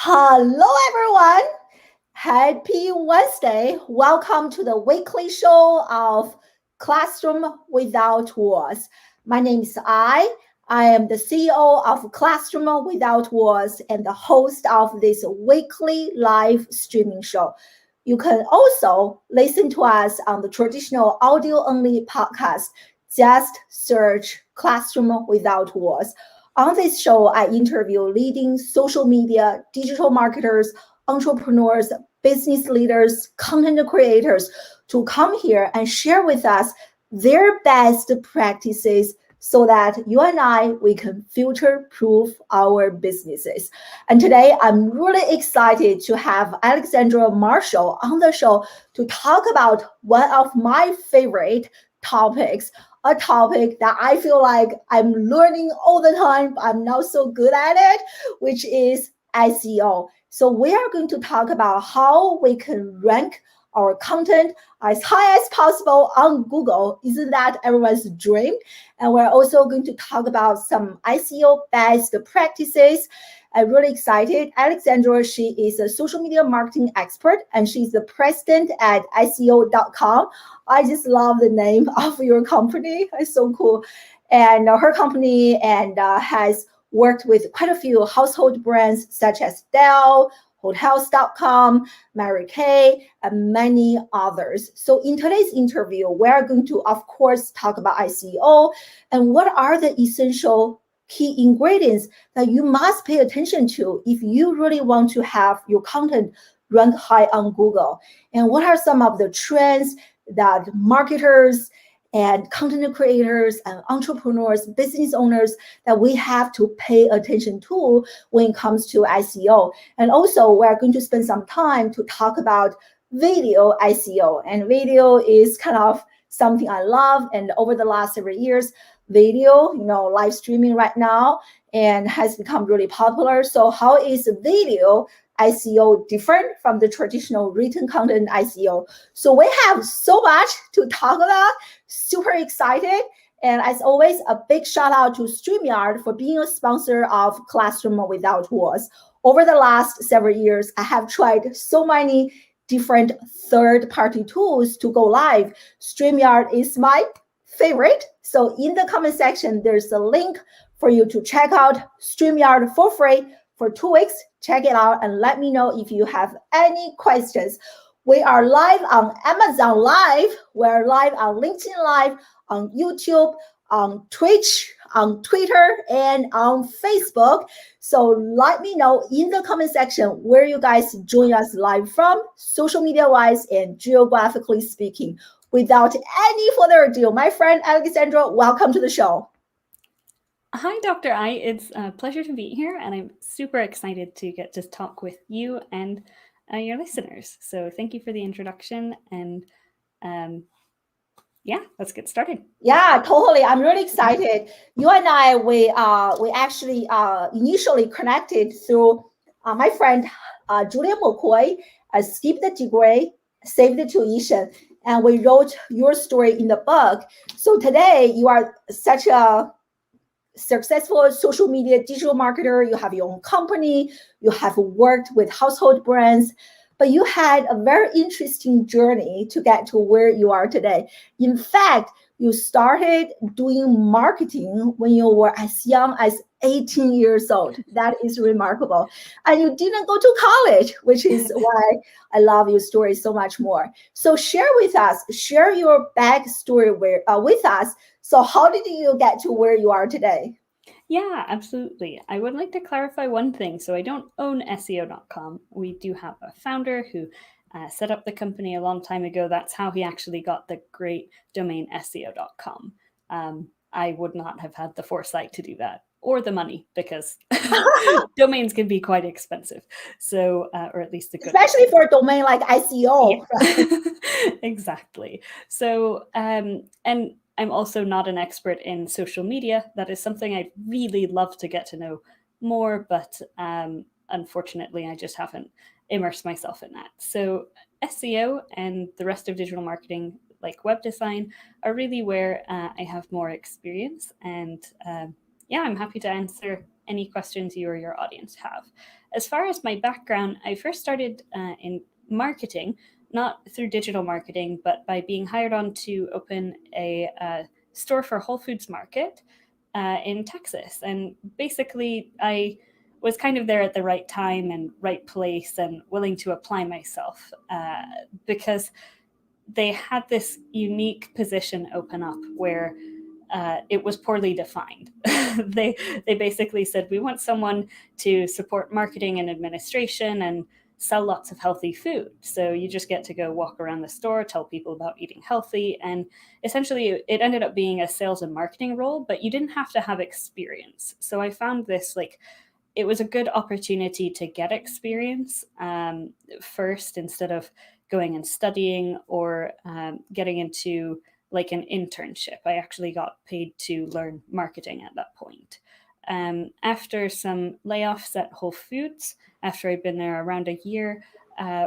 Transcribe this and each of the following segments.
Hello, everyone. Happy Wednesday. Welcome to the weekly show of Classroom Without Walls. My name is I am the CEO of Classroom Without Walls and the host of this weekly live streaming show. You can also listen to us on the traditional audio-only podcast. Just search Classroom Without Walls. On this show, I interview leading social media, digital marketers, entrepreneurs, business leaders, content creators to come here and share with us their best practices so that you and we can future-proof our businesses. And today, I'm really excited to have Alexandra Marshall on the show to talk about one of my favorite topics, a topic that I feel like I'm learning all the time, but I'm not so good at it, which is SEO. So we are going to talk about how we can rank our content as high as possible on Google. Isn't that everyone's dream? And we're also going to talk about some SEO best practices. I'm really excited. Alexandra, she is a social media marketing expert and she's the president at SEO.com. I just love the name of your company. It's so cool. And her company has worked with quite a few household brands such as Dell, Hotels.com, Mary Kay, and many others. So in today's interview, we're going to, of course, talk about SEO and what are the essential key ingredients that you must pay attention to if you really want to have your content rank high on Google. And what are some of the trends that marketers and content creators and entrepreneurs, business owners that we have to pay attention to when it comes to SEO. And also, we're going to spend some time to talk about video SEO. And video is kind of something I love. And over the last several years, video, live streaming right now, and has become really popular. So how is video SEO different from the traditional written content SEO? So we have so much to talk about, super excited. And as always, a big shout out to StreamYard for being a sponsor of Classroom Without Walls. Over the last several years, I have tried so many different third-party tools to go live. StreamYard is my favorite. So in the comment section, there's a link for you to check out StreamYard for free for 2 weeks. Check it out and let me know if you have any questions. We are live on Amazon Live. We're live on LinkedIn Live, on YouTube, on Twitch, on Twitter, and on Facebook. So let me know in the comment section where you guys join us live from, social media-wise and geographically speaking. Without any further ado, my friend Alexandra, welcome to the show. Hi, Dr. I. It's a pleasure to be here, and I'm super excited to get to talk with you and your listeners. So thank you for the introduction, and let's get started. Yeah, totally. I'm really excited. You and we actually initially connected through my friend Julian McCoy, Skip the Degree, Save the Tuition, and we wrote your story in the book. So today you are such a successful social media digital marketer. You have your own company. You have worked with household brands, but you had a very interesting journey to get to where you are today. In fact, you started doing marketing when you were as young as 18 years old. That is remarkable. And you didn't go to college, which is why I love your story so much more. So share with us, share your backstory with us. So how did you get to where you are today? Yeah, absolutely. I would like to clarify one thing. So I don't own SEO.com. We do have a founder who set up the company a long time ago. That's how he actually got the great domain SEO.com. I would not have had the foresight to do that or the money because domains can be quite expensive. So, or at least especially for a domain like SEO. Yeah. Exactly. So, and I'm also not an expert in social media. That is something I'd really love to get to know more, but unfortunately, I just haven't immersed myself in that. So SEO and the rest of digital marketing, like web design, are really where I have more experience. And I'm happy to answer any questions you or your audience have. As far as my background, I first started in marketing, not through digital marketing, but by being hired on to open a store for Whole Foods Market in Texas. And basically, I was kind of there at the right time and right place and willing to apply myself because they had this unique position open up where it was poorly defined. they basically said, we want someone to support marketing and administration and sell lots of healthy food. So you just get to go walk around the store, tell people about eating healthy. And essentially it ended up being a sales and marketing role, but you didn't have to have experience. So I found this it was a good opportunity to get experience first, instead of going and studying or getting into like an internship. I actually got paid to learn marketing at that point. After some layoffs at Whole Foods, after I'd been there around a year,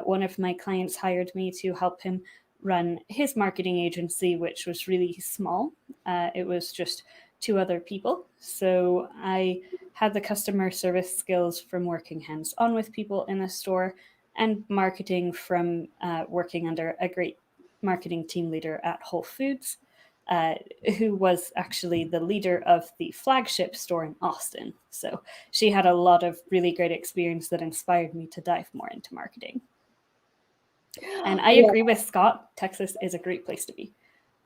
one of my clients hired me to help him run his marketing agency, which was really small. It was just 2 other people. So I had the customer service skills from working hands-on with people in the store, and marketing from working under a great marketing team leader at Whole Foods, who was actually the leader of the flagship store in Austin. So she had a lot of really great experience that inspired me to dive more into marketing. And I agree with Scott, Texas is a great place to be.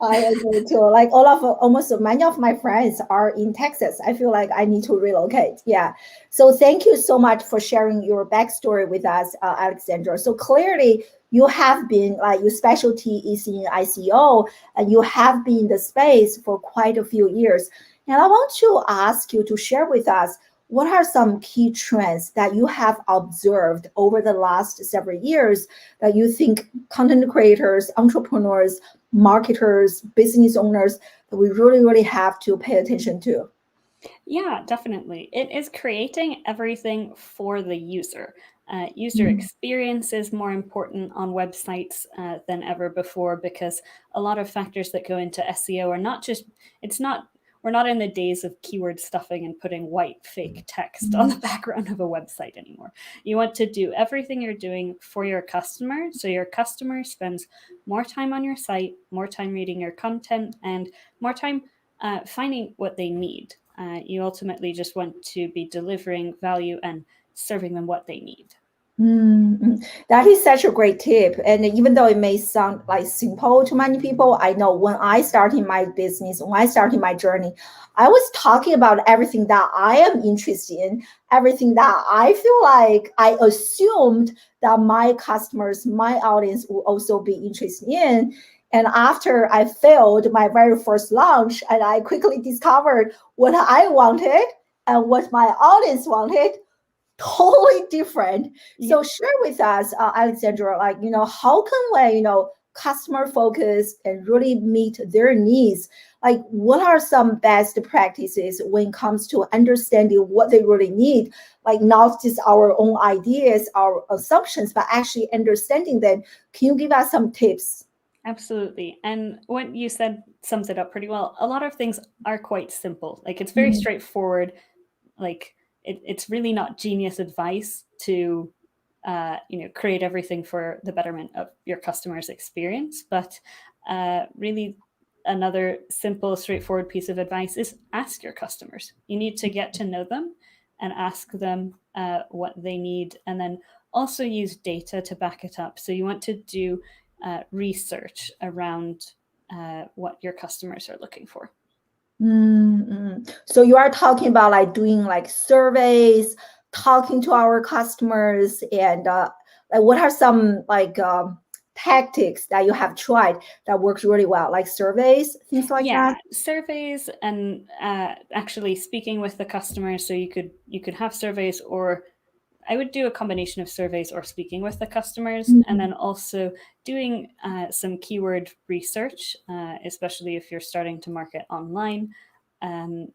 I agree too. Like almost many of my friends are in Texas. I feel like I need to relocate. Yeah. So thank you so much for sharing your backstory with us, Alexandra. So clearly you have been your specialty is in ICO, and you have been in the space for quite a few years. And I want to ask you to share with us, what are some key trends that you have observed over the last several years that you think content creators, entrepreneurs, marketers, business owners that we really, really have to pay attention to? Yeah, definitely. It is creating everything for the user. User experience is more important on websites than ever before, because a lot of factors that go into SEO are not just, we're not in the days of keyword stuffing and putting white fake text on the background of a website anymore. You want to do everything you're doing for your customer, so your customer spends more time on your site, more time reading your content, and more time finding what they need. You ultimately just want to be delivering value and serving them what they need. That is such a great tip. And even though it may sound like simple to many people, I know when I started my business, when I started my journey, I was talking about everything that I am interested in, everything that I feel like I assumed that my customers, my audience will also be interested in. And after I failed my very first launch, and I quickly discovered what I wanted and what my audience wanted, totally different. So share with us, Alexandra, how can we, customer focus and really meet their needs? Like, what are some best practices when it comes to understanding what they really need? Like, not just our own ideas, our assumptions, but actually understanding them. Can you give us some tips? Absolutely. And what you said sums it up pretty well. A lot of things are quite simple. Like, it's very straightforward. Like, it's really not genius advice to create everything for the betterment of your customer's experience. But really, another simple, straightforward piece of advice is ask your customers. You need to get to know them and ask them what they need, and then also use data to back it up. So you want to do research around what your customers are looking for. So you are talking about doing surveys, talking to our customers, and what are some tactics that you have tried that works really well, like surveys, things like that? Surveys, and actually speaking with the customers. So you could have surveys, or I would do a combination of surveys or speaking with the customers, and then also doing some keyword research, especially if you're starting to market online.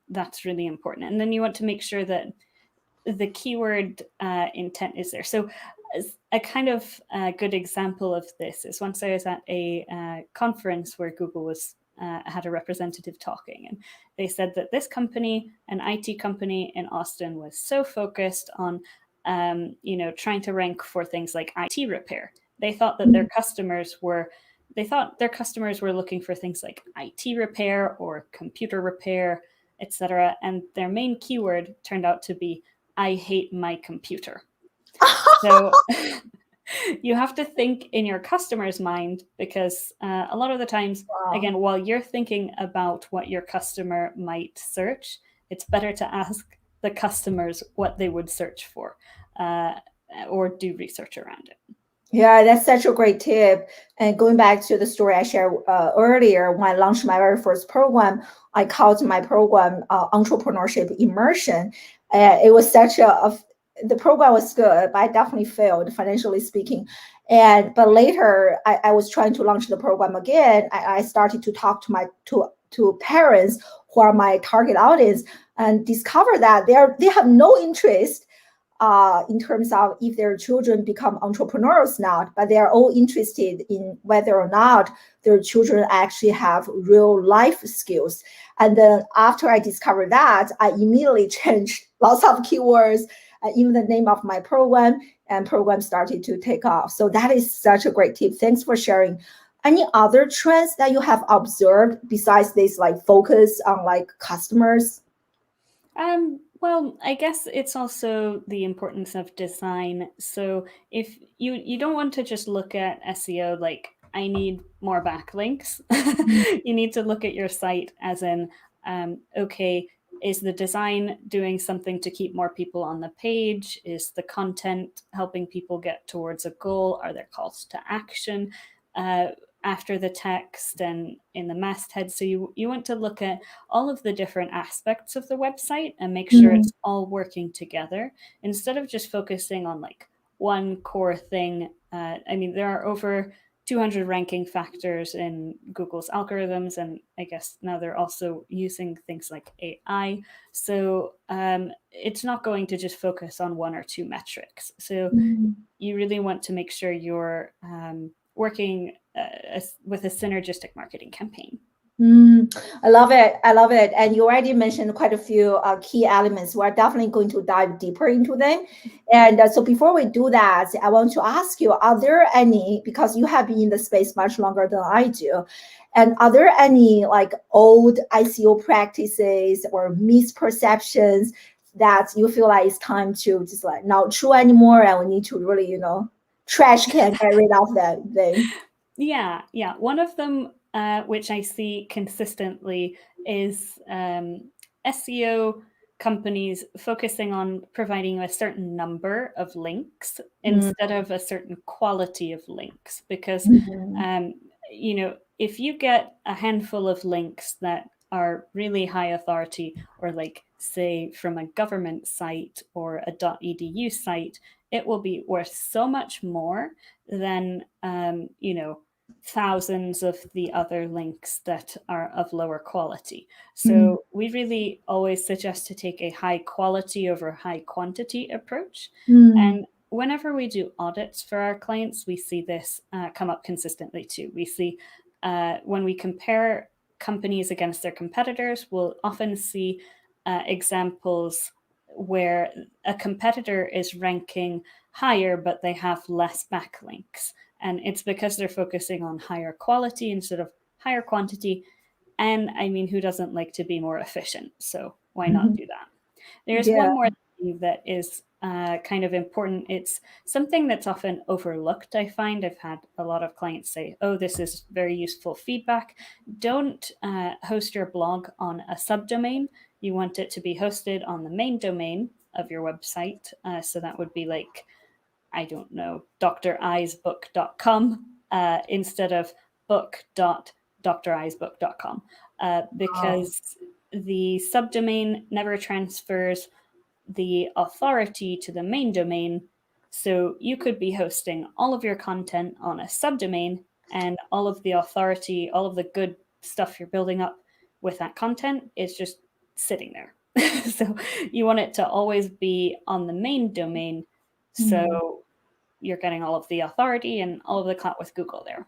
That's really important. And then you want to make sure that the keyword intent is there. So a kind of good example of this is once I was at a conference where Google was had a representative talking, and they said that this company, an IT company in Austin, was so focused on trying to rank for things like IT repair. They thought that their customers were looking for things like IT repair or computer repair, etc. And their main keyword turned out to be, I hate my computer. So you have to think in your customer's mind, because a lot of the times, again, while you're thinking about what your customer might search, it's better to ask the customers what they would search for or do research around it. Yeah, that's such a great tip. And going back to the story I shared earlier, when I launched my very first program, I called my program Entrepreneurship Immersion. It was the program was good, but I definitely failed financially speaking. But later, I was trying to launch the program again. I started to talk to parents who are my target audience, and discover that they have no interest in terms of if their children become entrepreneurs not, but they are all interested in whether or not their children actually have real life skills. And then after I discovered that, I immediately changed lots of keywords, even the name of my program, and program started to take off. So that is such a great tip. Thanks for sharing. Any other trends that you have observed besides this, like focus on like customers? Well, I guess it's also the importance of design. So if you don't want to just look at SEO like, I need more backlinks. You need to look at your site as in, okay, is the design doing something to keep more people on the page? Is the content helping people get towards a goal? Are there calls to action after the text and in the masthead? So you want to look at all of the different aspects of the website and make sure it's all working together, instead of just focusing on like one core thing. There are over 200 ranking factors in Google's algorithms, and I guess now they're also using things like AI. So it's not going to just focus on one or two metrics. So you really want to make sure you're working with a synergistic marketing campaign. I love it. I love it. And you already mentioned quite a few key elements. We're definitely going to dive deeper into them. And so before we do that, I want to ask you, are there any, because you have been in the space much longer than I do, and are there any like old ICO practices or misperceptions that you feel like it's time to just like not true anymore, and we need to really, trash can get rid of that thing? Yeah. One of them, which I see consistently, is SEO companies focusing on providing a certain number of links instead of a certain quality of links. Because, if you get a handful of links that are really high authority, or like say from a government site or a .edu site, it will be worth so much more than, thousands of the other links that are of lower quality. So we really always suggest to take a high quality over high quantity approach. And whenever we do audits for our clients, we see this come up consistently too. We see when we compare companies against their competitors, we'll often see examples where a competitor is ranking higher, but they have less backlinks. And it's because they're focusing on higher quality instead of higher quantity. And who doesn't like to be more efficient? So why not do that? There's one more thing that is kind of important. It's something that's often overlooked, I find. I've had a lot of clients say, oh, this is very useful feedback. Don't host your blog on a subdomain. You want it to be hosted on the main domain of your website. So that would be like, I don't know, dreisbook.com instead of book.dreisbook.com, because the subdomain never transfers the authority to the main domain. So you could be hosting all of your content on a subdomain, and all of the authority, all of the good stuff you're building up with that content is just sitting there. So you want it to always be on the main domain. So you're getting all of the authority and all of the clout with Google there.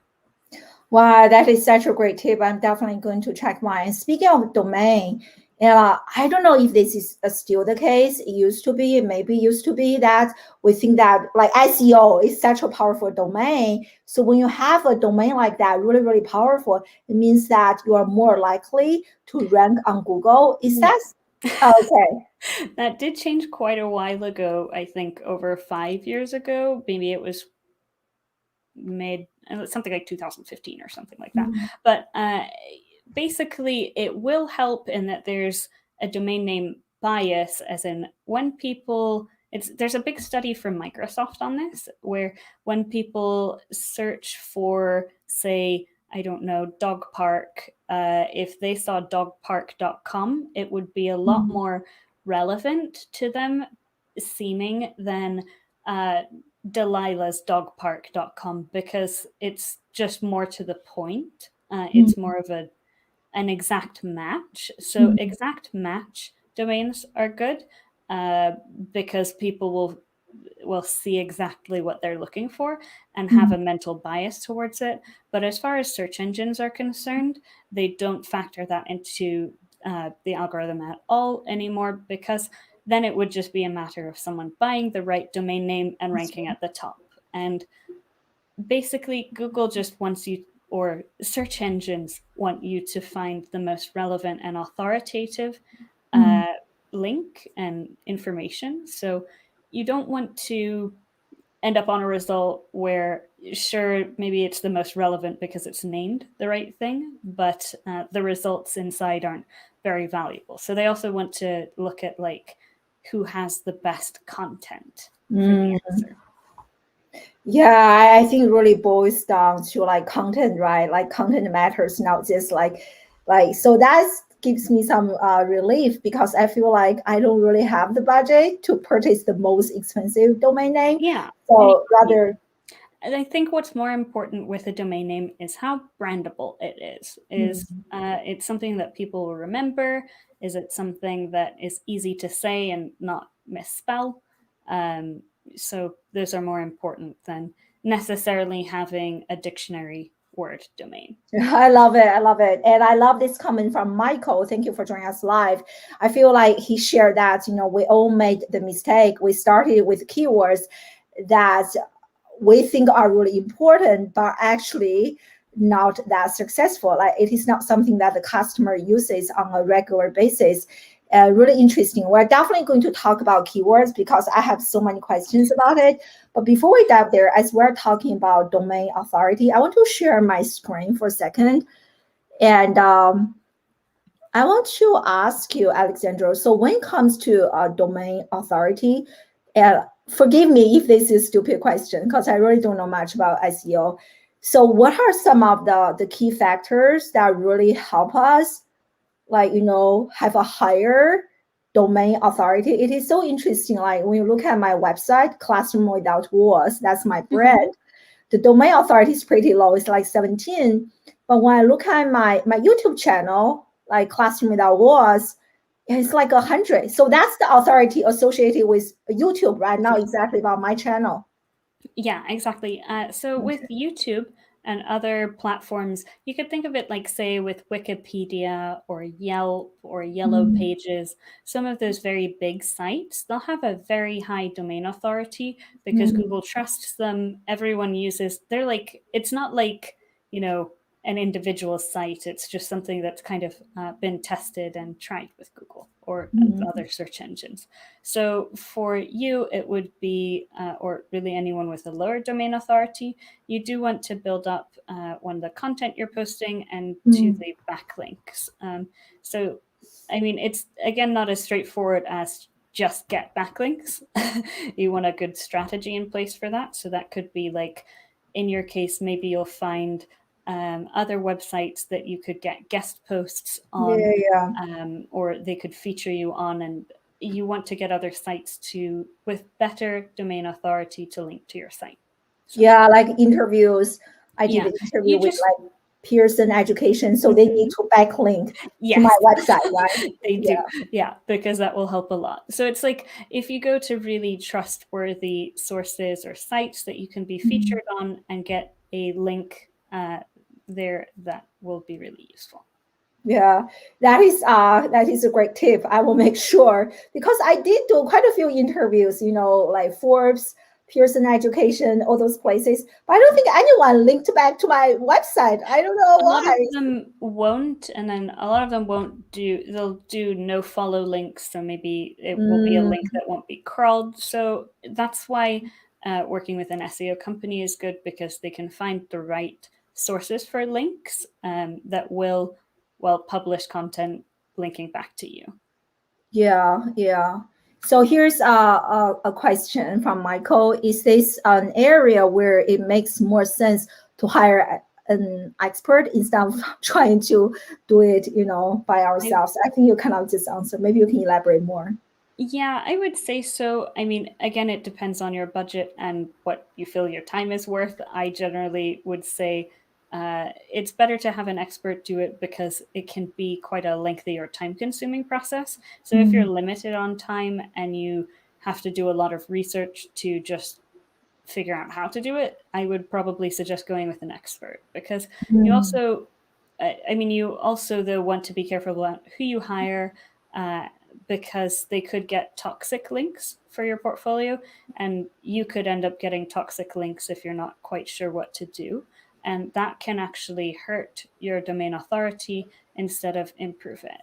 Wow, that is such a great tip. I'm definitely going to check mine. Speaking of domain, I don't know if this is still the case. It used to be, maybe used to be that we think that like SEO is such a powerful domain. So when you have a domain like that, really, really powerful, it means that you are more likely to rank on Google. Is that okay? That did change quite a while ago, I think over 5 years ago. Maybe it was made something like 2015 or something like that. Mhm. But basically, it will help in that there's a domain name bias, as in when people, there's a big study from Microsoft on this, where when people search for, say, I don't know, dog park, if they saw dogpark.com, it would be a lot more relevant to them seeming than delilahsdogpark.com, because it's just more to the point. It's more of an exact match. So exact match domains are good because people will see exactly what they're looking for and have a mental bias towards it. But as far as search engines are concerned, they don't factor that into the algorithm at all anymore, because then it would just be a matter of someone buying the right domain name and ranking at the top. And basically, Google just wants you, or search engines want you to find the most relevant and authoritative link and information. So you don't want to end up on a result where, sure, maybe it's the most relevant because it's named the right thing, but the results inside aren't very valuable. So they also want to look at like who has the best content for the answer. Yeah, I think it really boils down to like content, right? Like content matters, not just like so that gives me some relief, because I feel like I don't really have the budget to purchase the most expensive domain name. Yeah. So rather, and I think what's more important with a domain name is how brandable it is. Is it's something that people will remember? Is it something that is easy to say and not misspell? So those are more important than necessarily having a dictionary word domain. I love it. I love it. And I love this comment from Michael. Thank you for joining us live. I feel like he shared that, we all made the mistake. We started with keywords that we think are really important, but actually not that successful. Like it is not something that the customer uses on a regular basis. Really interesting. We're definitely going to talk about keywords because I have so many questions about it. But before we dive there, as we're talking about domain authority, I want to share my screen for a second. And I want to ask you, Alexandra, so when it comes to domain authority, and forgive me if this is a stupid question, because I really don't know much about SEO. So what are some of the key factors that really help us, like, have a higher domain authority? It is so interesting. Like when you look at my website, Classroom Without Walls, that's my brand. The domain authority is pretty low. It's like 17. But when I look at my YouTube channel, like Classroom Without Walls, it's like 100. So that's the authority associated with YouTube, right? Not exactly about my channel. Yeah, exactly. So with YouTube and other platforms, you could think of it like, say, with Wikipedia or Yelp or Yellow Pages, some of those very big sites, they'll have a very high domain authority because Google trusts them. Everyone uses, they're like, it's not like, an individual site. It's just something that's kind of been tested and tried with Google or other search engines. So for you, it would be, or really anyone with a lower domain authority, you do want to build up one, the content you're posting, and to the backlinks. So, I mean, it's, again, not as straightforward as just get backlinks. You want a good strategy in place for that. So that could be like, in your case, maybe you'll find other websites that you could get guest posts on, or they could feature you on, and you want to get other sites with better domain authority to link to your site. So, like interviews. I did an interview with like Pearson Education, so they need to backlink to my website, right? They do. Yeah, because that will help a lot. So it's like, if you go to really trustworthy sources or sites that you can be featured on and get a link there that will be really useful. Yeah, that is a great tip. I will make sure, because I did do quite a few interviews, like Forbes, Pearson Education, all those places. But I don't think anyone linked back to my website. I don't know A why. lot of them won't, and then a lot of them they'll do no follow links, so maybe it will be a link that won't be crawled. So that's why working with an SEO company is good, because they can find the right sources for links that will publish content linking back to you. Yeah. So here's a question from Michael. Is this an area where it makes more sense to hire an expert instead of trying to do it, by ourselves? I think you kind of just answered. Maybe you can elaborate more. Yeah, I would say so. I mean, again, it depends on your budget and what you feel your time is worth. I generally would say it's better to have an expert do it, because it can be quite a lengthy or time-consuming process. So if you're limited on time and you have to do a lot of research to just figure out how to do it, I would probably suggest going with an expert, because you also, you also though want to be careful about who you hire, because they could get toxic links for your portfolio, and you could end up getting toxic links if you're not quite sure what to do. And that can actually hurt your domain authority instead of improve it.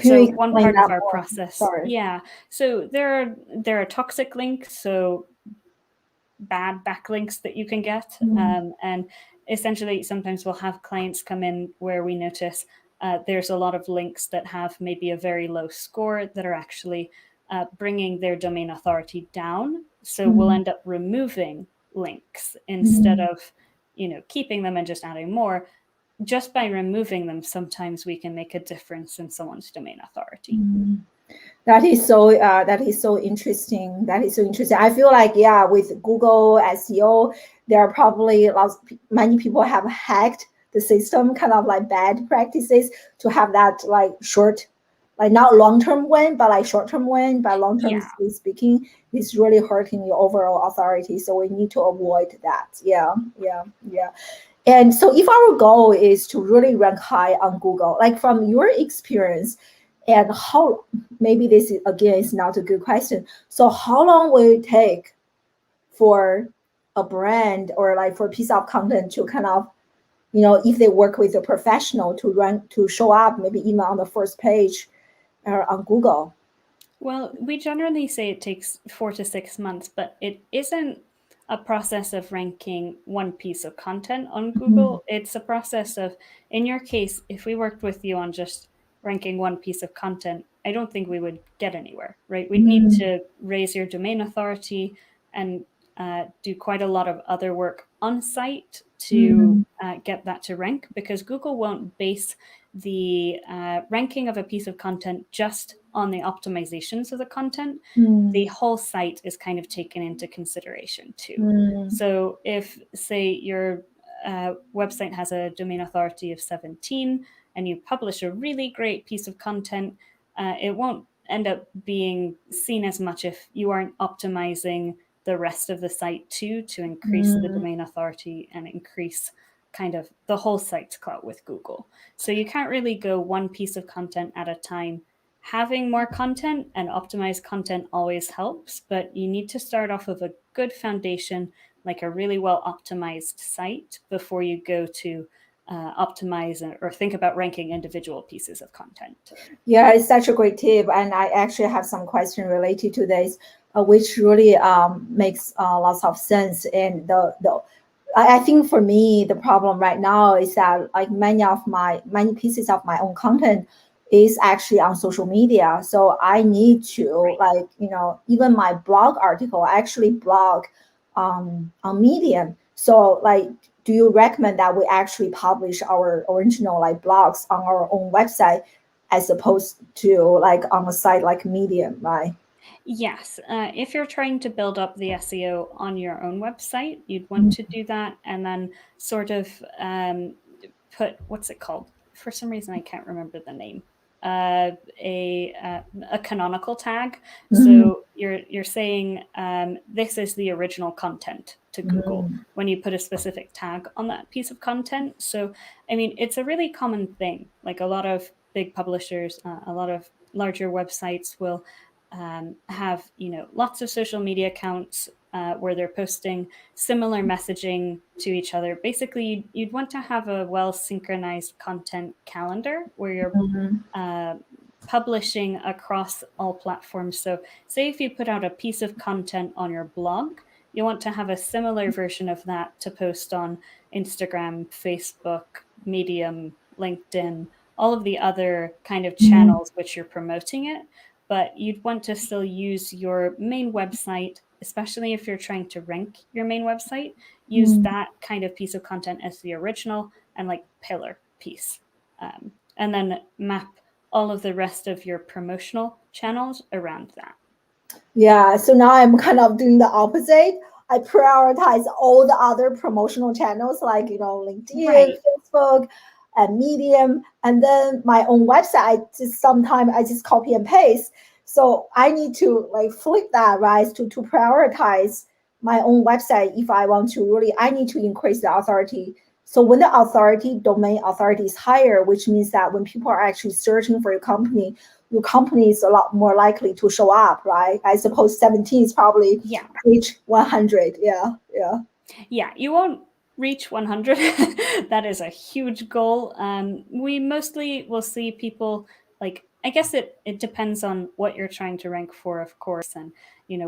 So one part of our process, so there are toxic links, so bad backlinks that you can get. And essentially, sometimes we'll have clients come in where we notice there's a lot of links that have maybe a very low score that are actually bringing their domain authority down. So we'll end up removing links instead of, keeping them and just adding more. Just by removing them, sometimes we can make a difference in someone's domain authority. That is so interesting. That is so interesting. I feel like, with Google SEO, there are probably many people have hacked the system, kind of like bad practices, to have that like short, like not long-term win, but like short-term win. But long-term speaking, it's really hurting your overall authority. So we need to avoid that. Yeah. And so if our goal is to really rank high on Google, like from your experience, and how, maybe this is, again, is not a good question. So how long will it take for a brand or like for a piece of content to kind of, if they work with a professional, to show up maybe even on the first page on Google? Well, we generally say it takes 4 to 6 months, but it isn't a process of ranking one piece of content on Google. It's a process of, in your case, if we worked with you on just ranking one piece of content, I don't think we would get anywhere, right? We'd need to raise your domain authority and do quite a lot of other work on site to get that to rank, because Google won't base the ranking of a piece of content just on the optimizations of the content. The whole site is kind of taken into consideration too. So if, say, your website has a domain authority of 17 and you publish a really great piece of content, it won't end up being seen as much if you aren't optimizing the rest of the site too, to increase the domain authority and increase kind of the whole site's clout with Google. So you can't really go one piece of content at a time. Having more content and optimized content always helps, but you need to start off with a good foundation, like a really well optimized site, before you go to optimize or think about ranking individual pieces of content. Yeah, it's such a great tip. And I actually have some question related to this, which really makes lots of sense. And I think for me, the problem right now is that like many pieces of my own content is actually on social media. So I need to even my blog article, I actually blog on Medium. So like, do you recommend that we actually publish our original like blogs on our own website as opposed to like on a site like Medium, right? Yes. If you're trying to build up the SEO on your own website, you'd want to do that, and then sort of put, what's it called? For some reason, I can't remember the name. A canonical tag. So you're saying this is the original content to Google when you put a specific tag on that piece of content. So, I mean, it's a really common thing. Like a lot of big publishers, a lot of larger websites will have, lots of social media accounts where they're posting similar messaging to each other. Basically, you'd want to have a well-synchronized content calendar where you're publishing across all platforms. So say if you put out a piece of content on your blog, you want to have a similar version of that to post on Instagram, Facebook, Medium, LinkedIn, all of the other kind of channels which you're promoting it. But you'd want to still use your main website, especially if you're trying to rank your main website, use that kind of piece of content as the original and like pillar piece. And then map all of the rest of your promotional channels around that. Yeah, so now I'm kind of doing the opposite. I prioritize all the other promotional channels like, LinkedIn, Right. Facebook, and Medium, and then my own website. Just sometimes I just copy and paste. So I need to like flip that, right? To prioritize my own website if I want to really, I need to increase the authority. So when the domain authority is higher, which means that when people are actually searching for your company is a lot more likely to show up, right? I suppose 17 is probably page 100. Yeah, you won't reach 100. That is a huge goal. We mostly will see people like, I guess it depends on what you're trying to rank for, of course, and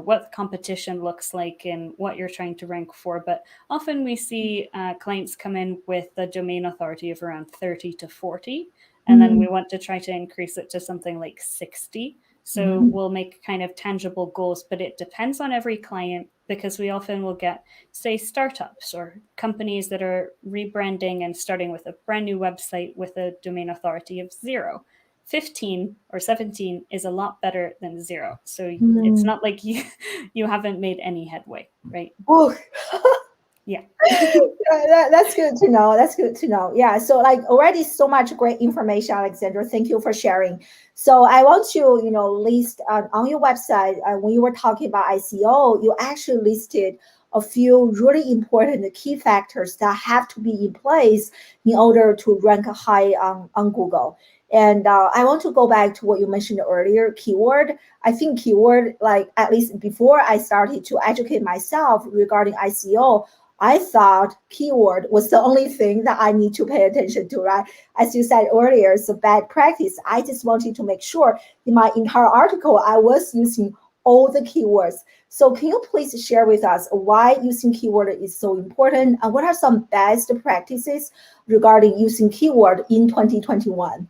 what competition looks like and what you're trying to rank for. But often we see clients come in with a domain authority of around 30 to 40, and then we want to try to increase it to something like 60. So we'll make kind of tangible goals, but it depends on every client because we often will get, say, startups or companies that are rebranding and starting with a brand new website with a domain authority of 0. 15 or 17 is a lot better than 0. So it's not like you haven't made any headway, right? Oh. Yeah. That's good to know. That's good to know. Yeah. So like already so much great information, Alexandra. Thank you for sharing. So I want to, list on your website, when you were talking about ICO, you actually listed a few really important key factors that have to be in place in order to rank high on Google. And I want to go back to what you mentioned earlier, keyword. I think keyword, like at least before I started to educate myself regarding ICO, I thought keyword was the only thing that I need to pay attention to, right? As you said earlier, it's a bad practice. I just wanted to make sure in my entire article, I was using all the keywords. So can you please share with us why using keyword is so important and what are some best practices regarding using keyword in 2021?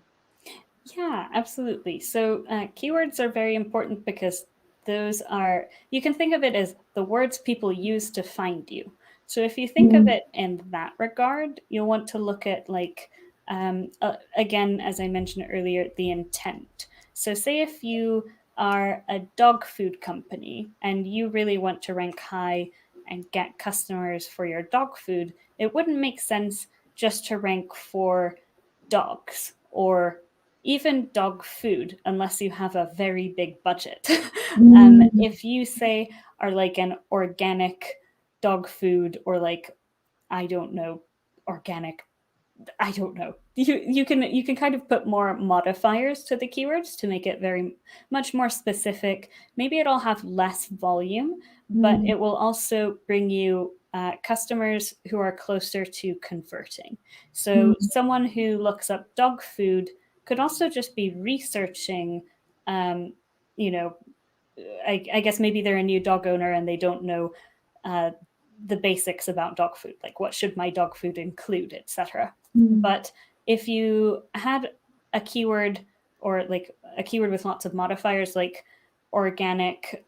Yeah, absolutely. So keywords are very important because those are, you can think of it as the words people use to find you. So if you think of it in that regard, you'll want to look at like, again, as I mentioned earlier, the intent. So say if you are a dog food company and you really want to rank high and get customers for your dog food, it wouldn't make sense just to rank for dogs or even dog food unless you have a very big budget. If you say are like an organic dog food or like, I don't know, organic, I don't know. You can kind of put more modifiers to the keywords to make it very much more specific. Maybe it'll have less volume, but it will also bring you customers who are closer to converting. So someone who looks up dog food could also just be researching, you know, I guess maybe they're a new dog owner and they don't know the basics about dog food, like what should my dog food include, etc. But if you had a keyword or like a keyword with lots of modifiers like organic,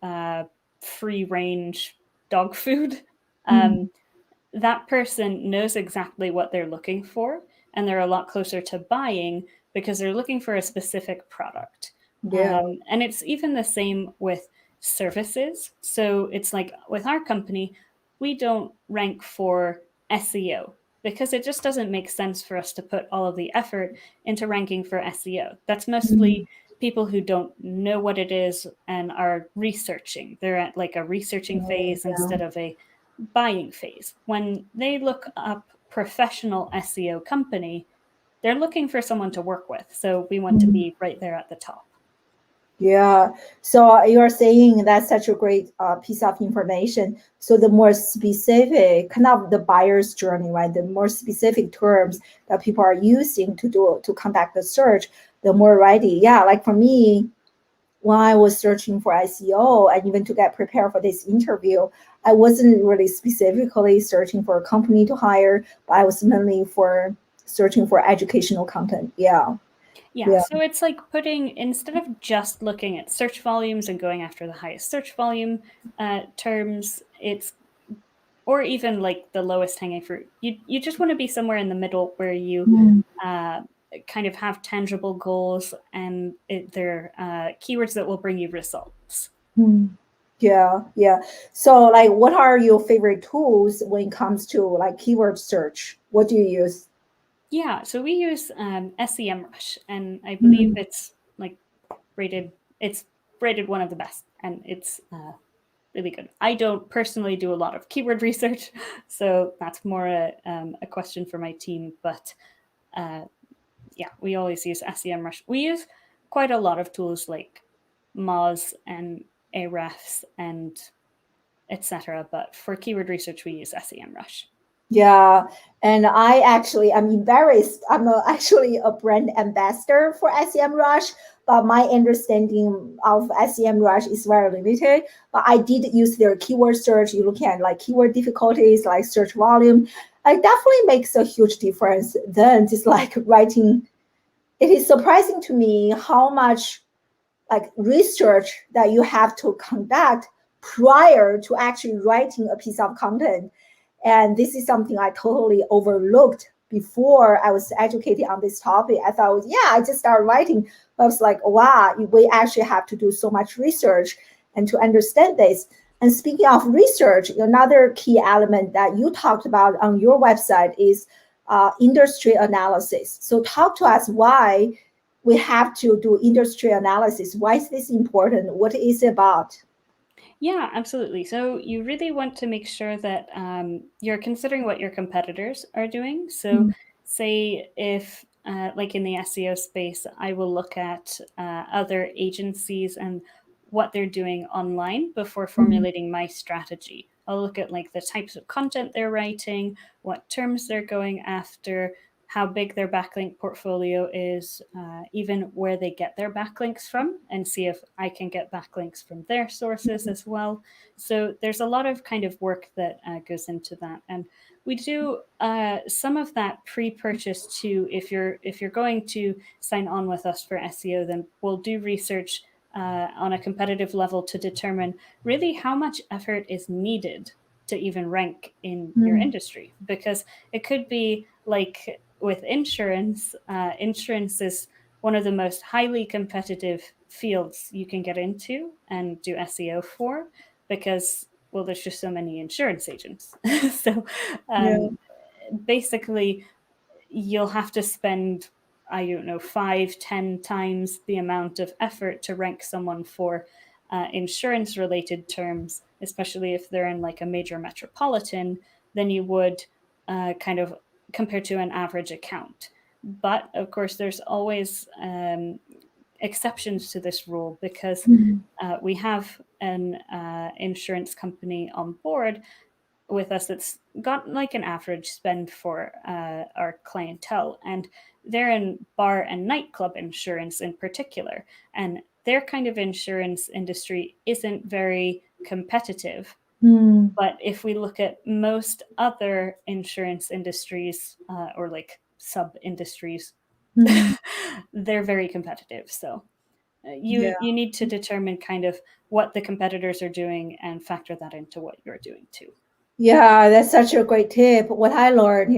free range dog food, that person knows exactly what they're looking for and they're a lot closer to buying because they're looking for a specific product. And it's even the same with services. So it's like with our company, we don't rank for SEO because it just doesn't make sense for us to put all of the effort into ranking for SEO. That's mostly people who don't know what it is and are researching. They're at like a researching phase instead of a buying phase. When they look up professional SEO company, they're looking for someone to work with. So we want to be right there at the top. Yeah. So you're saying that's such a great piece of information. So the more specific, kind of the buyer's journey, right? The more specific terms that people are using to conduct the search, the more ready. Yeah. Like for me, when I was searching for SEO and even to get prepared for this interview, I wasn't really specifically searching for a company to hire, but I was mainly searching for educational content. Yeah. Yeah, so it's like instead of just looking at search volumes and going after the highest search volume terms, or even like the lowest hanging fruit. You just want to be somewhere in the middle where you kind of have tangible goals and they're keywords that will bring you results. Yeah. So like, what are your favorite tools when it comes to like keyword search? What do you use? Yeah, so we use SEMrush, and I believe it's rated one of the best, and it's really good. I don't personally do a lot of keyword research, so that's more a question for my team. But yeah, we always use SEMrush. We use quite a lot of tools like Moz and Ahrefs and etc. But for keyword research, we use SEMrush. Yeah, and I'm embarrassed. I'm actually a brand ambassador for SEMrush, but my understanding of SEMrush is very limited. But I did use their keyword search. You look at like keyword difficulties, like search volume. It definitely makes a huge difference than just like writing. It is surprising to me how much like research that you have to conduct prior to actually writing a piece of content. And this is something I totally overlooked before I was educated on this topic. I thought, yeah, I just started writing. But I was like, wow, we actually have to do so much research and to understand this. And speaking of research, another key element that you talked about on your website is industry analysis. So talk to us why we have to do industry analysis. Why is this important? What is it about? Yeah, absolutely. So you really want to make sure that you're considering what your competitors are doing. So say if, like in the SEO space, I will look at other agencies and what they're doing online before formulating my strategy. I'll look at like the types of content they're writing, what terms they're going after, how big their backlink portfolio is, even where they get their backlinks from, and see if I can get backlinks from their sources as well. So there's a lot of kind of work that goes into that, and we do some of that pre-purchase too. If you're going to sign on with us for SEO, then we'll do research on a competitive level to determine really how much effort is needed to even rank in your industry, because it could be like with insurance, insurance is one of the most highly competitive fields you can get into and do SEO for, because, well, there's just so many insurance agents. So basically, you'll have to spend, I don't know, 5-10 times the amount of effort to rank someone for insurance related terms, especially if they're in like a major metropolitan, than you would kind of compared to an average account. But of course, there's always exceptions to this rule, because we have an insurance company on board with us that's got like an average spend for our clientele, and they're in bar and nightclub insurance in particular, and their kind of insurance industry isn't very competitive. But if we look at most other insurance industries or like sub industries, they're very competitive. So you need to determine kind of what the competitors are doing and factor that into what you're doing too. Yeah, that's such a great tip. What I learned,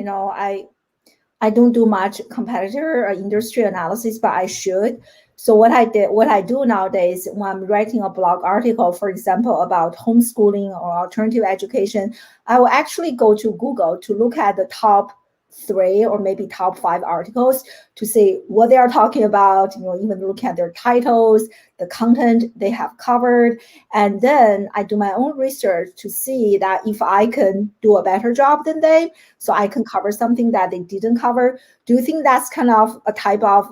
I don't do much competitor or industry analysis, but I should. So what I do nowadays when I'm writing a blog article, for example, about homeschooling or alternative education, I will actually go to Google to look at the top 3 or maybe top 5 articles to see what they are talking about, even look at their titles, the content they have covered. And then I do my own research to see that if I can do a better job than they, so I can cover something that they didn't cover. Do you think that's kind of a type of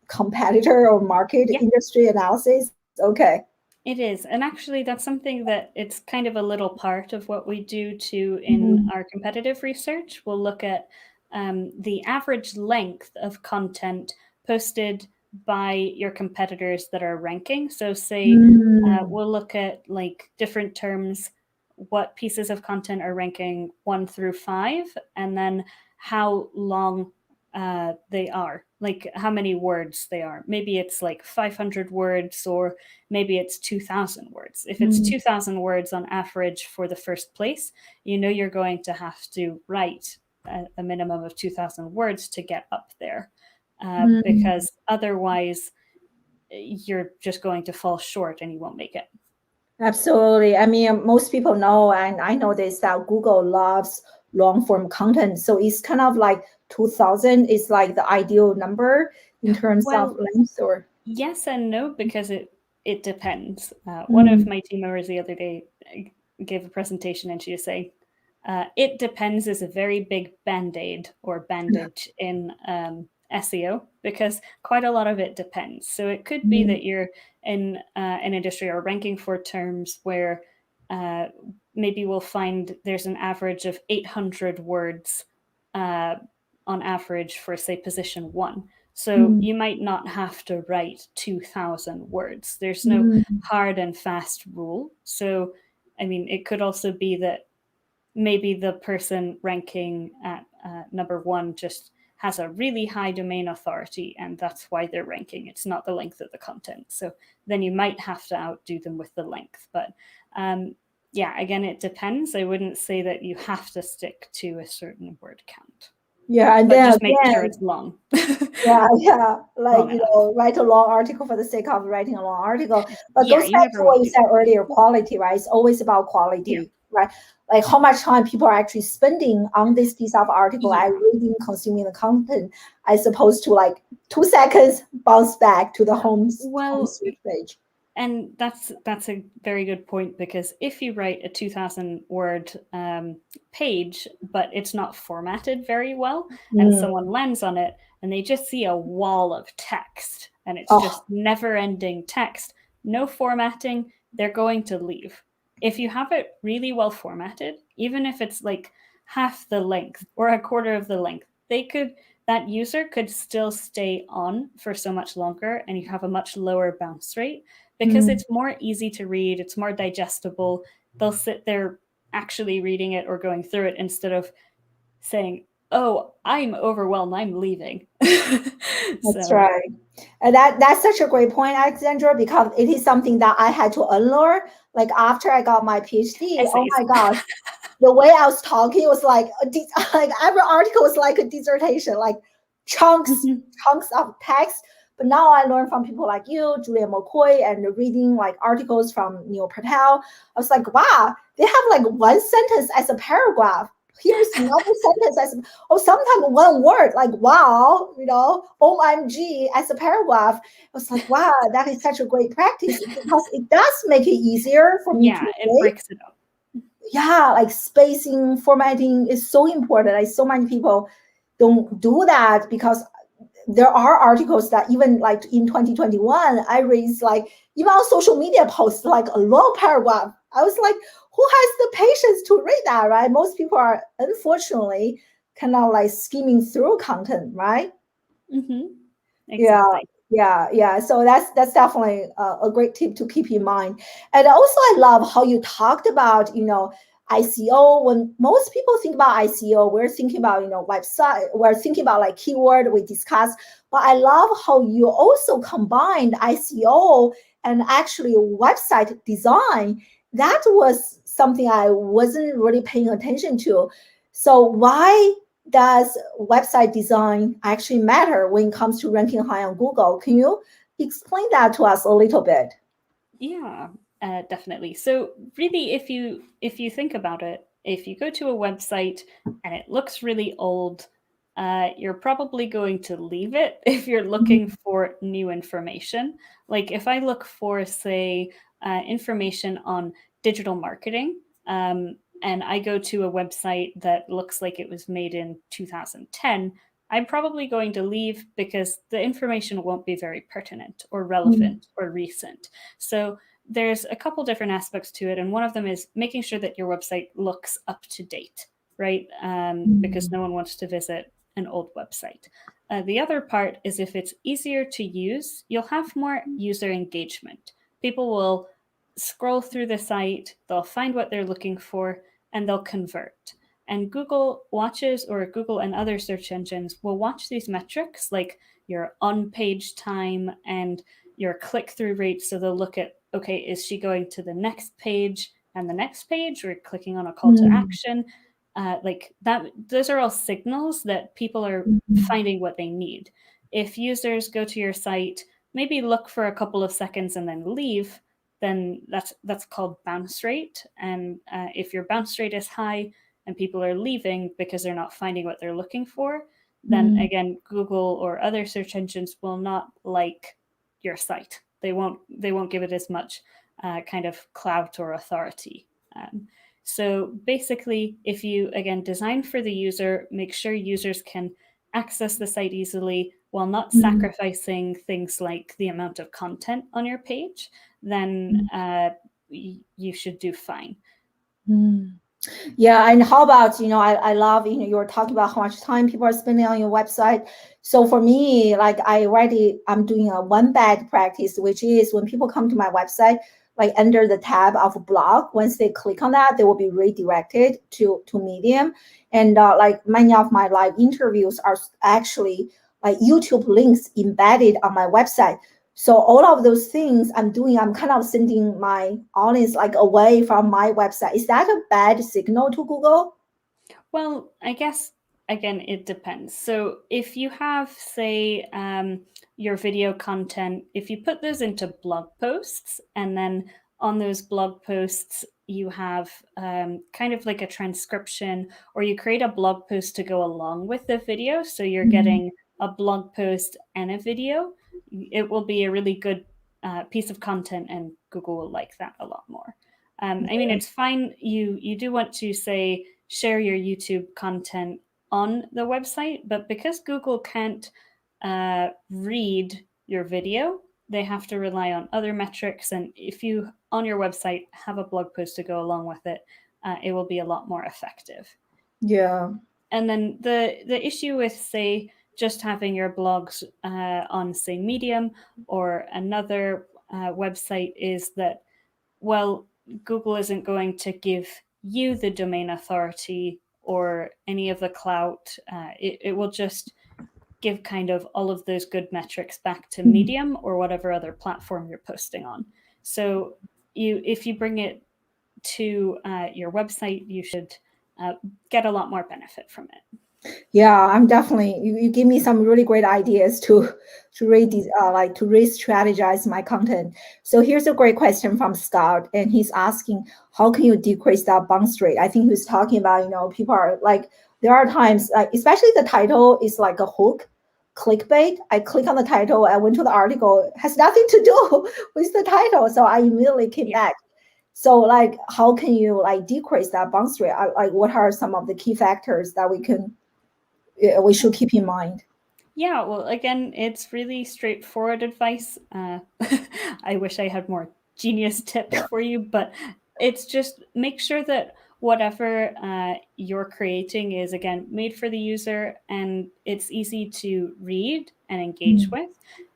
competitor or market industry analysis? Okay. It is. And actually, that's something that it's kind of a little part of what we do too in our competitive research. We'll look at the average length of content posted by your competitors that are ranking. So say we'll look at like different terms, what pieces of content are ranking 1 through 5, and then how long they are, like how many words they are. Maybe it's like 500 words or maybe it's 2,000 words. If it's 2,000 words on average for the first place, you're going to have to write a minimum of 2,000 words to get up there because otherwise you're just going to fall short and you won't make it. Absolutely. I mean, most people know, and I know this, that Google loves long form content. So it's kind of like 2,000 is like the ideal number in terms of length, or? Yes and no, because it depends. One of my team members the other day gave a presentation and she was saying, it depends is a very big band-aid or bandage in SEO, because quite a lot of it depends. So it could be that you're in an industry or ranking for terms where maybe we'll find there's an average of 800 words on average for, say, position 1. So you might not have to write 2,000 words. There's no hard and fast rule. So, I mean, it could also be that maybe the person ranking at number 1 just has a really high domain authority, and that's why they're ranking. It's not the length of the content. So then you might have to outdo them with the length. But again, it depends. I wouldn't say that you have to stick to a certain word count. Yeah, and but then just make sure it's long. Like write a long article for the sake of writing a long article. But goes back to what you said earlier, quality, right? It's always about quality, right? Like how much time people are actually spending on this piece of article, reading, consuming the content, as opposed to like 2 seconds bounce back to the home page. And that's a very good point, because if you write a 2,000 word page, but it's not formatted very well, and someone lands on it and they just see a wall of text and it's just never ending text, no formatting, they're going to leave. If you have it really well formatted, even if it's like half the length or a quarter of the length, that user could still stay on for so much longer, and you have a much lower bounce rate. Because it's more easy to read, it's more digestible. They'll sit there actually reading it or going through it instead of saying, oh, I'm overwhelmed, I'm leaving. That's right. And that's such a great point, Alexandra, because it is something that I had to unlearn. Like after I got my PhD, essays. Oh my gosh, the way I was talking was like every article was like a dissertation, like chunks of text. But now I learned from people like you, Julia McCoy, and reading like articles from Neil Patel. I was like, wow, they have like one sentence as a paragraph. Here's another sentence as sometimes one word, like wow, OMG as a paragraph. I was like, wow, that is such a great practice, because it does make it easier for me to it breaks it up. Yeah, like spacing, formatting is so important. Like so many people don't do that, because there are articles that even like in 2021, I raised like even on social media posts, like a long paragraph. I was like, who has the patience to read that, right? Most people are unfortunately kind of like skimming through content, right? Exactly. Yeah. So that's definitely a great tip to keep in mind. And also I love how you talked about, ICO. When most people think about ICO, we're thinking about, website, we're thinking about like keyword we discussed, but I love how you also combined ICO and actually website design. That was something I wasn't really paying attention to. So why does website design actually matter when it comes to ranking high on Google? Can you explain that to us a little bit? Yeah, definitely. So really, if you think about it, if you go to a website and it looks really old, you're probably going to leave it if you're looking for new information. Like if I look for, say, information on digital marketing, and I go to a website that looks like it was made in 2010, I'm probably going to leave because the information won't be very pertinent or relevant or recent. So there's a couple different aspects to it. And one of them is making sure that your website looks up to date, right? Because no one wants to visit an old website. The other part is if it's easier to use, you'll have more user engagement. People will scroll through the site, they'll find what they're looking for, and they'll convert. And Google watches, or Google and other search engines will watch these metrics like your on-page time and your click-through rate. So they'll look at, okay, is she going to the next page and the next page, or clicking on a call to action? Like that, those are all signals that people are finding what they need. If users go to your site, maybe look for a couple of seconds and then leave, then that's called bounce rate. And if your bounce rate is high and people are leaving because they're not finding what they're looking for, then again, Google or other search engines will not like your site. They won't give it as much kind of clout or authority. So basically, if you, again, design for the user, make sure users can access the site easily while not sacrificing things like the amount of content on your page, then you should do fine. Yeah, and how about, I love, you were talking about how much time people are spending on your website. So for me, like I'm doing a one bad practice, which is when people come to my website, like under the tab of blog, once they click on that, they will be redirected to Medium. And like many of my live interviews are actually like YouTube links embedded on my website. So all of those things I'm doing, I'm kind of sending my audience like away from my website. Is that a bad signal to Google? Well, I guess, again, it depends. So if you have, say, your video content, if you put those into blog posts, and then on those blog posts, you have kind of like a transcription, or you create a blog post to go along with the video. So you're getting a blog post and a video. It will be a really good piece of content, and Google will like that a lot more. I mean, it's fine. You do want to, say, share your YouTube content on the website, but because Google can't read your video, they have to rely on other metrics. And if you, on your website, have a blog post to go along with it, it will be a lot more effective. Yeah. And then the issue with, say, just having your blogs on, say, Medium or another website is that, well, Google isn't going to give you the domain authority or any of the clout. It will just give kind of all of those good metrics back to Medium or whatever other platform you're posting on. So if you bring it to your website, you should get a lot more benefit from it. Yeah, I'm definitely, you give me some really great ideas to re-strategize my content. So here's a great question from Scott, and he's asking, how can you decrease that bounce rate? I think he was talking about, people are like, there are times, like, especially the title is like a hook, clickbait. I click on the title, I went to the article, it has nothing to do with the title. So I immediately came back. So like, how can you like decrease that bounce rate? Like, what are some of the key factors that we should keep in mind? Yeah, well, again, it's really straightforward advice. I wish I had more genius tips for you, but it's just make sure that whatever you're creating is, again, made for the user and it's easy to read and engage with.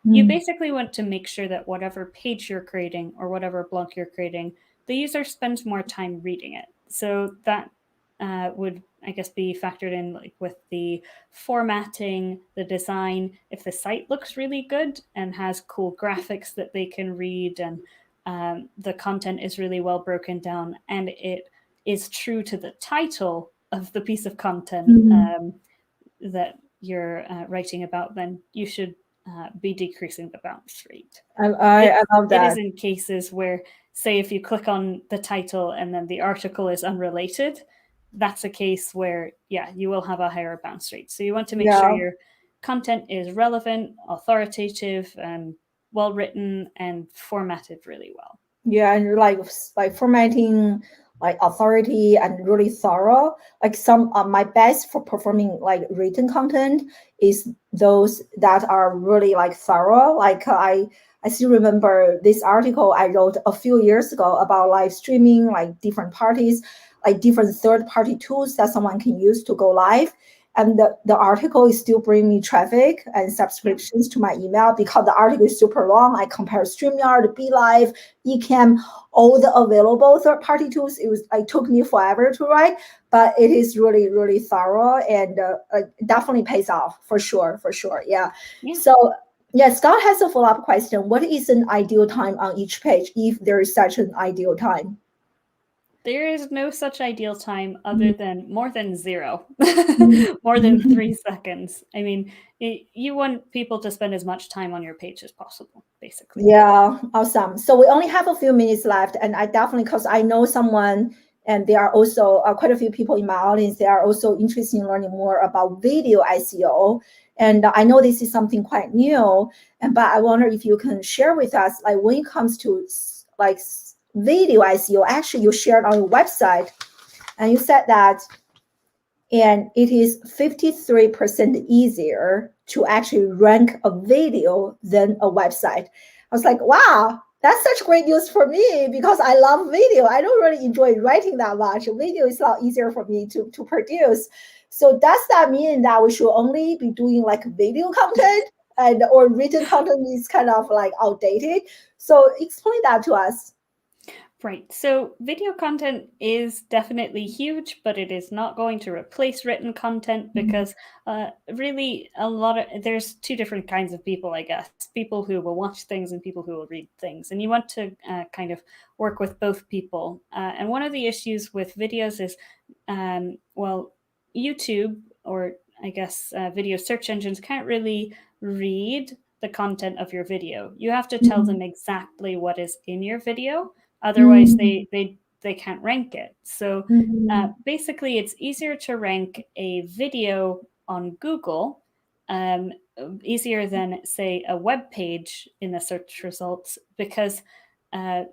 You basically want to make sure that whatever page you're creating or whatever blog you're creating, the user spends more time reading it. So that would, I guess, be factored in, like with the formatting, the design. If the site looks really good and has cool graphics that they can read, and the content is really well broken down, and it is true to the title of the piece of content that you're writing about, then you should be decreasing the bounce rate. I love that. It is in cases where, say, if you click on the title and then the article is unrelated, that's a case where, yeah, you will have a higher bounce rate. So you want to make sure your content is relevant, authoritative, and well written and formatted really well. Yeah, and like formatting, like authority and really thorough. Like some my best for performing like written content is those that are really like thorough. Like I still remember this article I wrote a few years ago about live streaming, like different parties, like different third-party tools that someone can use to go live. And the article is still bringing me traffic and subscriptions to my email because the article is super long. I compare StreamYard, BeLive, Ecamm, all the available third-party tools. It took me forever to write, but it is really, really thorough and definitely pays off for sure. Yeah. So yeah, Scott has a follow-up question. What is an ideal time on each page if there is such an ideal time? There is no such ideal time other than more than 0, more than 3 seconds. I mean, you want people to spend as much time on your page as possible, basically. Yeah, awesome. So we only have a few minutes left, and I definitely, because I know someone, and there are also quite a few people in my audience, they are also interested in learning more about video SEO. And I know this is something quite new, but I wonder if you can share with us, like when it comes to like video SEO, actually you shared on your website, and you said that, and it is 53% easier to actually rank a video than a website. I was like, wow, that's such great news for me because I love video. I don't really enjoy writing that much. Video is a lot easier for me to produce. So does that mean that we should only be doing like video content and or written content is kind of like outdated? So explain that to us. Right. So video content is definitely huge, but it is not going to replace written content because really there's two different kinds of people, I guess. People who will watch things and people who will read things. And you want to kind of work with both people. And one of the issues with videos is, YouTube, or I guess video search engines, can't really read the content of your video. You have to tell them exactly what is in your video. Otherwise, they can't rank it. So basically, it's easier to rank a video on Google, easier than, say, a web page in the search results because I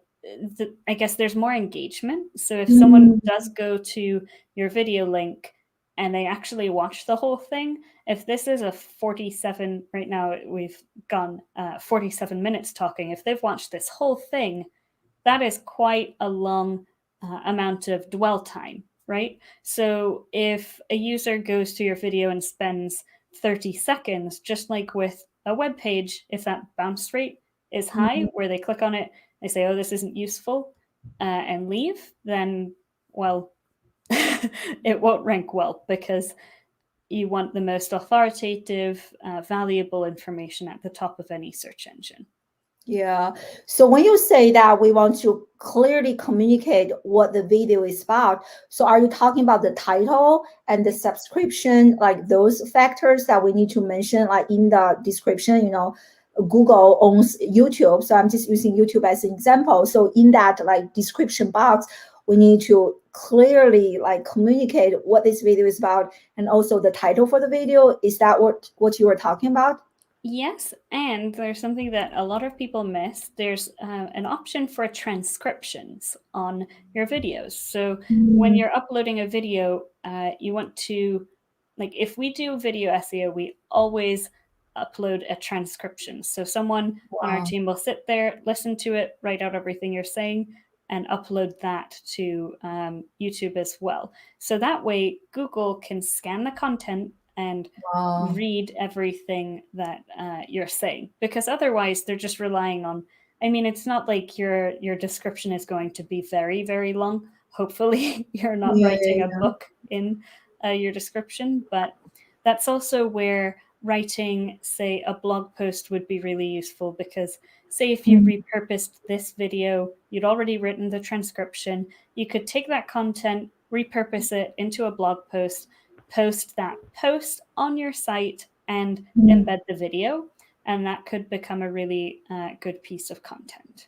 guess there's more engagement. So if someone does go to your video link and they actually watch the whole thing, if this is a 47, right now we've gone 47 minutes talking, if they've watched this whole thing, that is quite a long amount of dwell time, right? So if a user goes to your video and spends 30 seconds, just like with a web page, if that bounce rate is high, where they click on it, they say, oh, this isn't useful, and leave, then, well, it won't rank well because you want the most authoritative, valuable information at the top of any search engine. Yeah. So when you say that we want to clearly communicate what the video is about, so are you talking about the title and the subscription, like those factors that we need to mention, like in the description? Google owns YouTube, so I'm just using YouTube as an example. So in that like description box, we need to clearly like communicate what this video is about and also the title for the video. Is that what you were talking about? Yes, and there's something that a lot of people miss. There's an option for transcriptions on your videos. So when you're uploading a video, you want to, like, if we do video SEO, we always upload a transcription. So someone on our team will sit there, listen to it, write out everything you're saying, and upload that to YouTube as well. So that way, Google can scan the content and read everything that you're saying, because otherwise they're just relying on, I mean, it's not like your description is going to be very, very long. Hopefully you're not writing a book in your description, but that's also where writing, say, a blog post would be really useful, because say if you repurposed this video, you'd already written the transcription, you could take that content, repurpose it into a blog post, post that post on your site, and embed the video, and that could become a really good piece of content.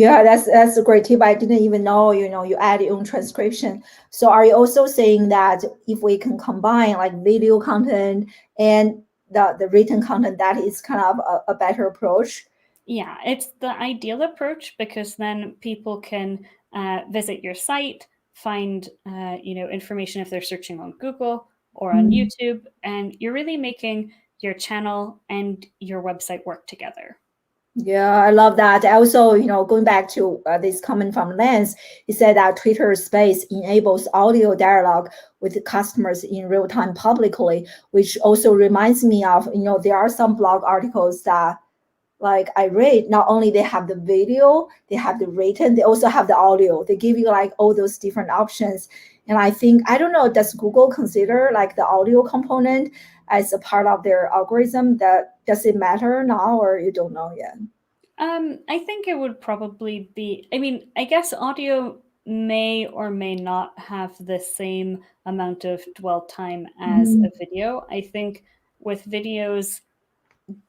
Yeah, that's a great tip. I didn't even know, you add your own transcription. So are you also saying that if we can combine like video content and the written content, that is kind of a better approach? Yeah, it's the ideal approach because then people can visit your site, find information if they're searching on Google or on Mm. YouTube, and you're really making your channel and your website work together. Yeah, I love that. Also, going back to this comment from Lance, he said that Twitter Space enables audio dialogue with customers in real time publicly, which also reminds me of, there are some blog articles that like I read, not only they have the video, they have the written, they also have the audio. They give you like all those different options. And I think, I don't know, does Google consider like the audio component as a part of their algorithm? That does it matter now, or you don't know yet? I think it would probably be, I mean, I guess audio may or may not have the same amount of dwell time as Mm. a video. I think with videos,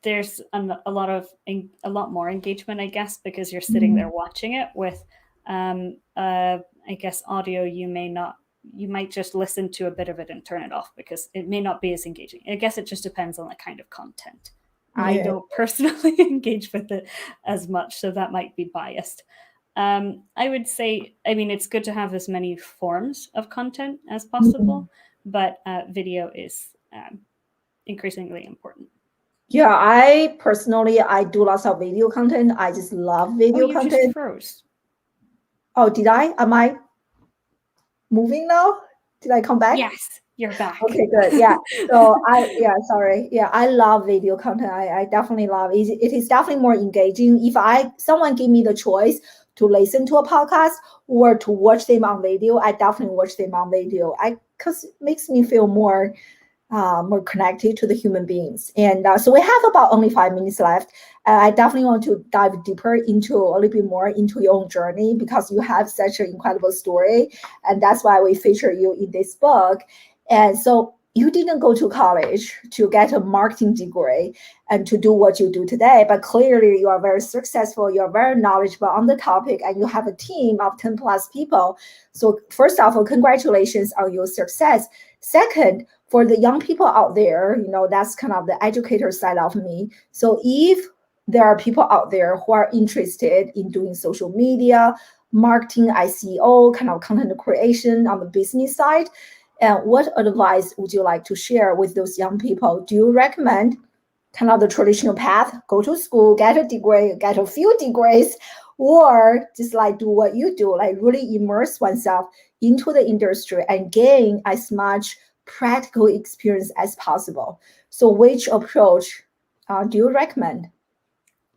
there's a lot more engagement, I guess, because you're sitting there watching it. With I guess audio, you might just listen to a bit of it and turn it off because it may not be as engaging. I guess it just depends on the kind of content. I Yeah. don't personally engage with it as much, so that might be biased. I would say, I mean, it's good to have as many forms of content as possible, but video is increasingly important. Yeah, I personally, I do lots of video content. I just love Oh, video you just content. froze. Oh, did I? Am I moving now? Did I come back? Yes, you're back. Okay, good. Yeah. So yeah, sorry. Yeah, I love video content. I definitely love it. It is definitely more engaging. If someone give me the choice to listen to a podcast or to watch them on video, I definitely watch them on video. Because it makes me feel more connected to the human beings. And so we have about only 5 minutes left. I definitely want to dive deeper into a little bit more into your own journey because you have such an incredible story. And that's why we feature you in this book. And so you didn't go to college to get a marketing degree and to do what you do today, but clearly you are very successful, you are very knowledgeable on the topic, and you have a team of 10 plus people. So first of all, congratulations on your success. Second, for the young people out there, that's kind of the educator side of me. So if there are people out there who are interested in doing social media, marketing, SEO, kind of content creation on the business side, what advice would you like to share with those young people? Do you recommend kind of the traditional path, go to school, get a degree, get a few degrees, or just like do what you do, like really immerse oneself into the industry and gain as much practical experience as possible? So which approach do you recommend?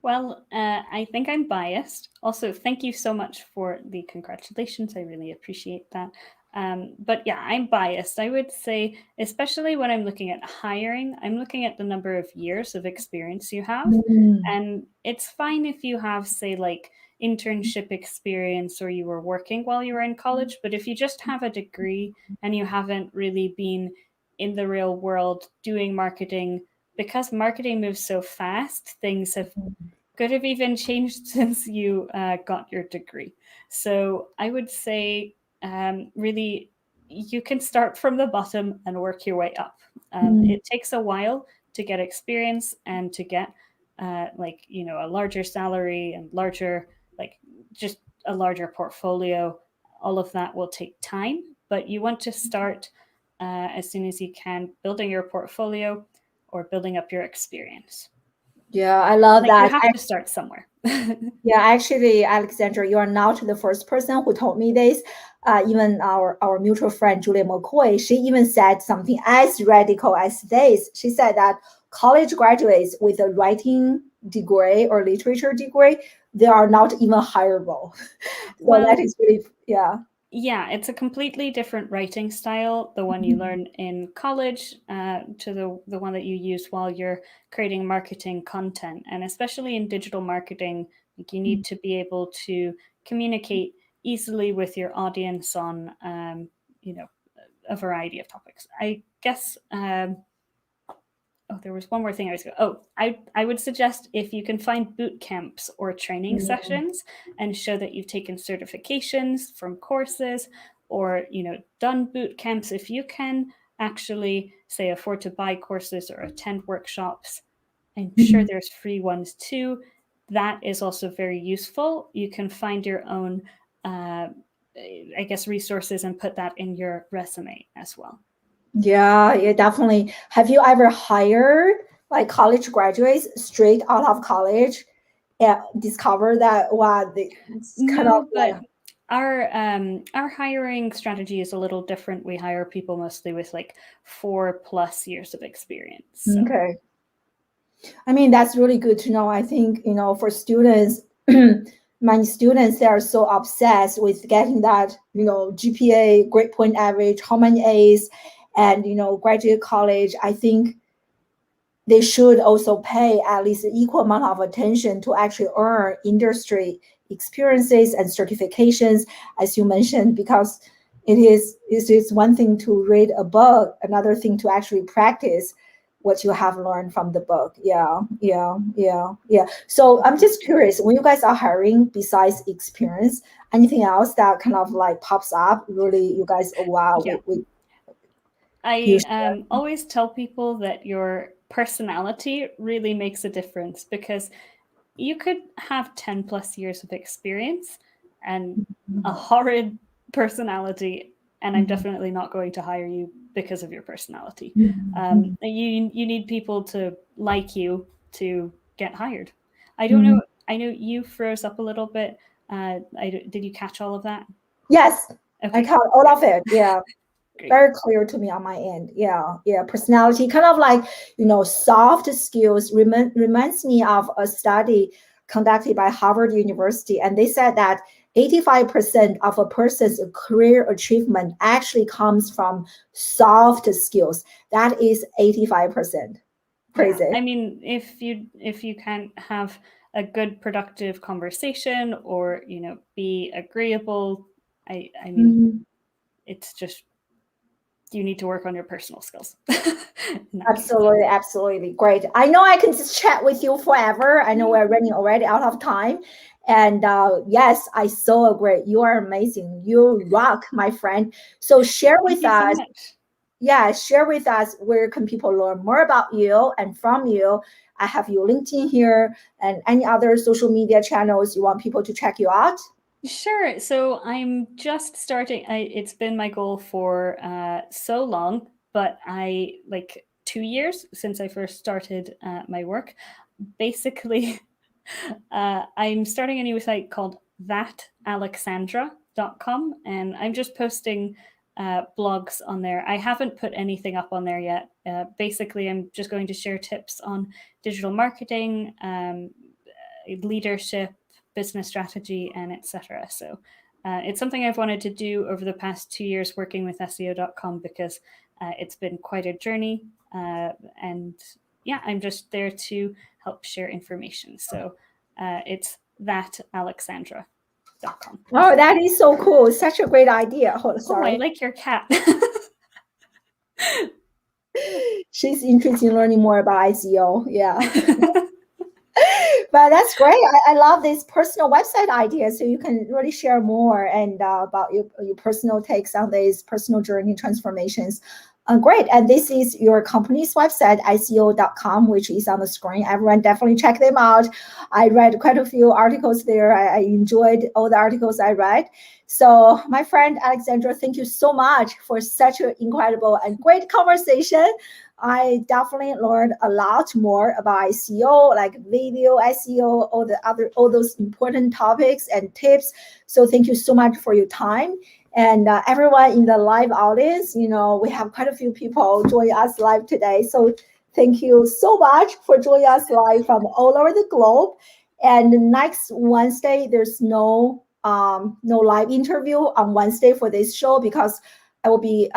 Well, I think I'm biased. Also, thank you so much for the congratulations. I really appreciate that. But yeah, I'm biased. I would say, especially when I'm looking at hiring, I'm looking at the number of years of experience you have. Mm. And it's fine if you have, say, like internship experience or you were working while you were in college. But if you just have a degree and you haven't really been in the real world doing marketing, because marketing moves so fast, things could have even changed since you got your degree. So I would say, really, you can start from the bottom and work your way up. Mm. It takes a while to get experience and to get a larger salary and just a larger portfolio. All of that will take time, but you want to start as soon as you can building your portfolio or building up your experience. Yeah, I love Like, you that. have to start somewhere. Yeah, actually, Alexandra, you are not the first person who told me this. Even our mutual friend, Julia McCoy, she even said something as radical as this. She said that college graduates with a writing degree or literature degree, they are not even hireable. So that Well, is really, yeah. yeah, it's a completely different writing style, the one you learn in college, to the one that you use while you're creating marketing content. And especially in digital marketing, like, you need to be able to communicate easily with your audience on, you know, a variety of topics. I guess. there was one more thing I was going. I would suggest if you can find boot camps or training sessions and show that you've taken certifications from courses or, done boot camps. If you can actually, say, afford to buy courses or attend workshops, I'm sure there's free ones too. That is also very useful. You can find your own, resources and put that in your resume as well. Yeah, definitely. Have you ever hired like college graduates straight out of college and discover that it's kind of but our hiring strategy is a little different. We hire people mostly with like 4+ years of experience. So. Okay. I mean, that's really good to know. I think, for students, many students, they are so obsessed with getting that, GPA, grade point average, how many A's, and, graduate college. I think they should also pay at least an equal amount of attention to actually earn industry experiences and certifications, as you mentioned, because it is one thing to read a book, another thing to actually practice what you have learned from the book. Yeah. So I'm just curious, when you guys are hiring, besides experience, anything else that kind of like pops up? Really, you guys, wow. Yeah. I always tell people that your personality really makes a difference, because you could have 10+ years of experience and a horrid personality, and I'm definitely not going to hire you because of your personality. You need people to like you to get hired. I don't know. I know you froze up a little bit. Did you catch all of that? Yes, okay. I caught all of it. Yeah. Great. Very clear to me on my end. Yeah. Personality, kind of like, soft skills reminds me of a study conducted by Harvard University. And they said that 85% of a person's career achievement actually comes from soft skills. That is 85%. Crazy. Yeah. I mean, if you can't have a good, productive conversation or, be agreeable, I mean, it's just, you need to work on your personal skills. Absolutely. Great. I know I can just chat with you forever. I know we're running already out of time. And yes, I so agree. You are amazing. You rock, my friend. So share with us. Share with us, where can people learn more about you and from you? I have your LinkedIn here, and any other social media channels you want people to check you out. Sure. So I'm just starting. It's been my goal for so long, but 2 years since I first started my work. Basically, I'm starting a new site called thatalexandra.com, and I'm just posting blogs on there. I haven't put anything up on there yet. Basically, I'm just going to share tips on digital marketing, leadership, business strategy, and etc. So it's something I've wanted to do over the past 2 years working with SEO.com, because it's been quite a journey. And yeah, I'm just there to help share information. So it's thatalexandra.com. Oh, that is so cool. Such a great idea. Oh, sorry. I like your cat. She's interested in learning more about SEO. Yeah. But that's great. I love this personal website idea. So you can really share more and about your personal takes on these personal journey transformations. Great. And this is your company's website, SEO.com, which is on the screen. Everyone definitely check them out. I read quite a few articles there. I enjoyed all the articles I read. So my friend Alexandra, thank you so much for such an incredible and great conversation. I definitely learned a lot more about SEO, like video SEO, all those important topics and tips. So thank you so much for your time. And everyone in the live audience, we have quite a few people join us live today. So thank you so much for joining us live from all over the globe. And next Wednesday, there's no live interview on Wednesday for this show, because I will be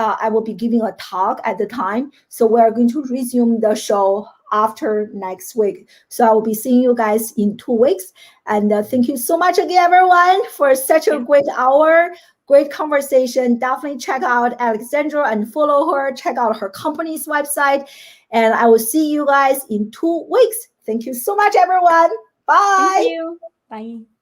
giving a talk at the time. So we're going to resume the show after next week. So I will be seeing you guys in 2 weeks. And thank you so much again, everyone, for such a great hour. Great conversation. Definitely check out Alexandra and follow her. Check out her company's website. And I will see you guys in 2 weeks. Thank you so much, everyone. Bye. Thank you. Bye.